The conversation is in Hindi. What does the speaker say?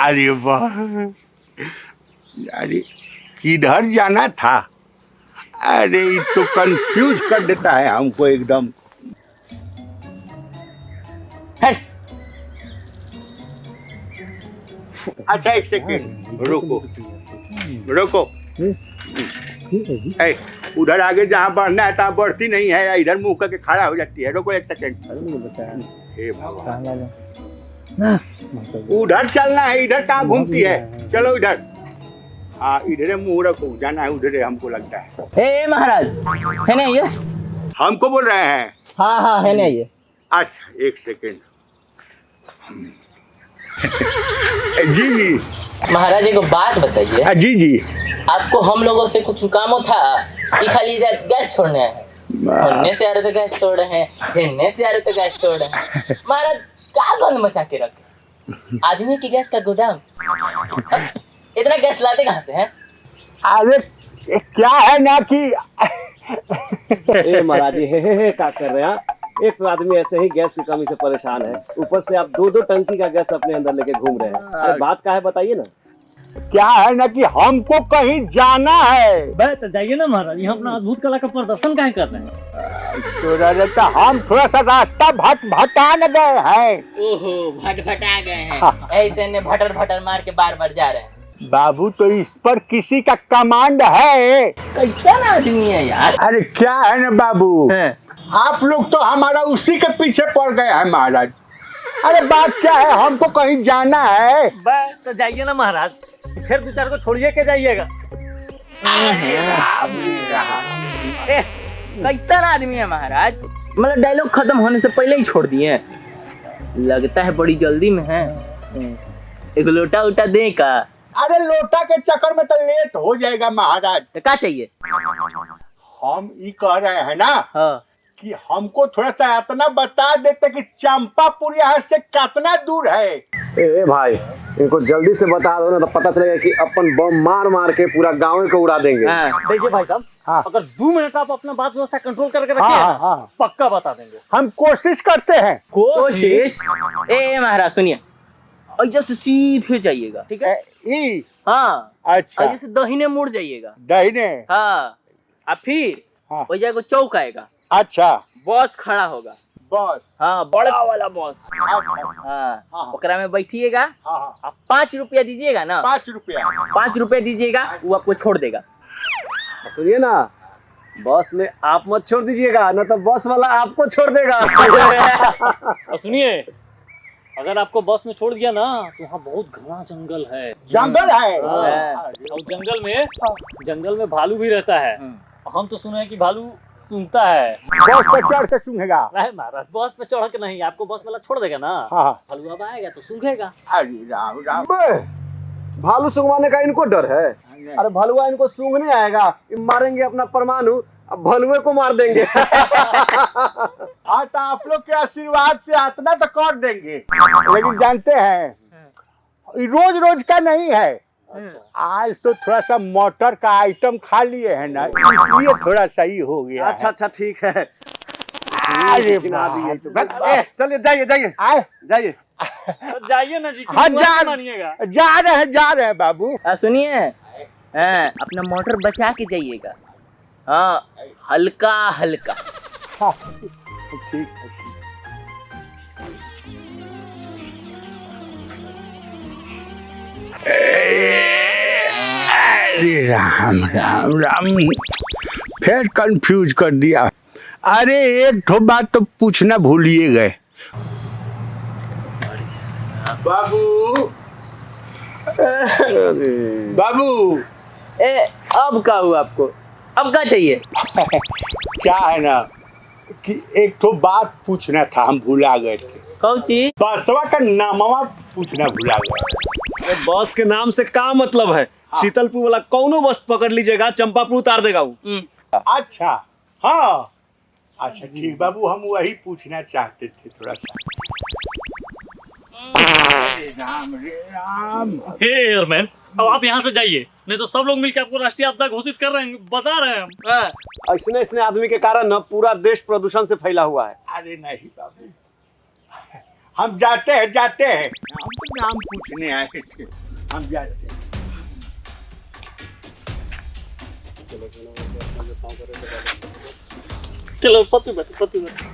अरे वाह, अरे किधर जाना था? अरे ये तो कंफ्यूज कर देता है हमको एकदम। अच्छा एक सेकेंड रुको रुको। ए, उधर आगे जहाँ बढ़ना है तहाँ बढ़ती नहीं है, इधर मुंह करके खड़ा हो जाती है। रुको एक सेकेंड। हे भगवान, उधर चलना है, इधर कहाँ घूमती है? चलो इधर। हाँ इधर मुंह रखो, जाना है उधर हमको लगता है। ए महाराज है ना ये? हमको बोल रहे हैं? हाँ हाँ है ना ये। अच्छा एक सेकेंड। जी जी महाराज एक बात बताइए, जी जी। आपको हम लोगों से कुछ काम था कि खाली गैस छोड़ने आए हैं? होने से आ रहे थे गैस छोड़ रहे हैं, हिलने से आ रहे थे गैस छोड़ रहे हैं। महाराज क्या गंद मचा के रखे आदमी की गैस का गोदाम। इतना गैस लाते कहाँ से हैं? अरे क्या है ना कि ए महाराज हे क्या कर रहे हैं? एक तो आदमी ऐसे ही गैस की कमी से परेशान है, ऊपर से आप दो टंकी का गैस अपने अंदर लेके घूम रहे हैं। अरे बात क्या है बताइए ना। क्या है ना कि हमको कहीं जाना है। तो जाइए ना महाराज, यहाँ अपना अद्भुत कला का प्रदर्शन काहे कर रहे हैं? तो रहता हम थोड़ा सा रास्ता भटका न गए हैं। ओहो भटभटा गए हैं, ऐसे ने भटर भटर मार के बार बार जा रहे हैं। बाबू तो इस पर किसी का कमांड है। कैसा ना आदमी है यार। अरे क्या है ना बाबू, आप लोग तो हमारा उसी के पीछे पड़ गए हैं महाराज। अरे बात क्या है, हमको कहीं जाना है। तो जाइए ना महाराज, फिर दो चार को छोड़िए के जाइएगा। कैसा आदमी है महाराज, मतलब डायलॉग खत्म होने से पहले ही छोड़ दिए। लगता है बड़ी जल्दी में है। एक लोटा उटा दे का? अरे लोटा के चक्कर में तो लेट हो जाएगा महाराज। तो क्या चाहिए? हम ये कह रहे हैं ना हाँ। कि हमको थोड़ा सा इतना बता देते कि चंपापुर यहाँ से कितना दूर है। ए भाई इनको जल्दी से बता दो ना, तो पता चलेगा कि अपन बम मार मार के पूरा गांव को उड़ा देंगे। देखिए भाई साहब, अगर 2 मिनट आप अपना बात व्यवस्था कंट्रोल करके रखिए हाँ। पक्का बता देंगे। हम कोशिश करते हैं। कोशिश? ए महाराज सुनिए, ऐसे सीधे जाइएगा, ठीक है? हाँ अच्छा। जैसे दाहिने मुड़ जाइएगा। दाहिने? हाँ। और फिर हो जाएगा चौक आएगा। अच्छा। बस खड़ा होगा। बस? हाँ बड़ा वाला बस। अच्छा। हाँ ओकरा में बैठिएगा। हाँ। आप 5 रुपया दीजिएगा ना। 5 रुपया? 5 रुपया दीजिएगा, वो आपको छोड़ देगा। सुनिए ना, बस में आप मत छोड़ दीजिएगा, ना तो बस वाला आपको छोड़ देगा। और सुनिए, अगर आपको बस में छोड़ दिया ना तो वहाँ बहुत घना जंगल है। जंगल है? और जंगल में भालू भी रहता है। हम तो सुने हैं कि भालू सूंघता है। बस पे चढ़ के सूंघेगा? नहीं महाराज, बस पे चढ़ के नहीं, आपको बस वाला छोड़ देगा ना। हाँ। भालू अब आएगा तो सूंघेगा। अरे राम राम। भालू सूंघवाने का इनको डर है? अरे भलुआ इनको सूंघने आएगा, मारेंगे अपना परमाणु, अब भलुए को मार देंगे। हाँ तो आप लोग के आशीर्वाद से इतना तो कर देंगे, लेकिन जानते हैं रोज रोज का नहीं है। आज तो थोड़ा सा मोटर का आइटम खा लिए है ना, इसलिए थोड़ा सही हो गया। अच्छा ठीक है। अरे चलिए जाइए जाइए जाइए ना जी, हाँ मानिएगा। जा रहे हैं बाबू। सुनिए, अपना मोटर बचा के जाइएगा। हाँ हल्का हल्का। हाँ, ठीक है। अरे राम राम राम, फिर कंफ्यूज कर दिया। अरे एक ठो बात तो पूछना भूलिए गए। बाबू बाबू। अब क्या हुआ आपको? अब क्या चाहिए? क्या है ना कि एक ठो बात पूछना था, हम भूला गए थे। कौन चीज? बसवा का नामवा पूछना भूला गए। बस के नाम से क्या मतलब है? शीतलपुर वाला कौनो बस पकड़ लीजिएगा, चंपापुर उतार देगा वो। अच्छा हाँ, अच्छा ठीक बाबू, हम वही पूछना चाहते थे थोड़ा सा। राम रे राम। हे एयरमैन, अब आप यहाँ से जाइए, नहीं तो सब लोग मिलकर आपको राष्ट्रीय आपदा घोषित कर रहे हैं, बता रहे हैं हम। ऐसने आदमी के कारण न पूरा देश प्रदूषण से फैला हुआ है। अरे नहीं बाबू, हम जाते हैं हम तो नाम पूछने आए थे, हम जाते हैं। चलो पति बैठो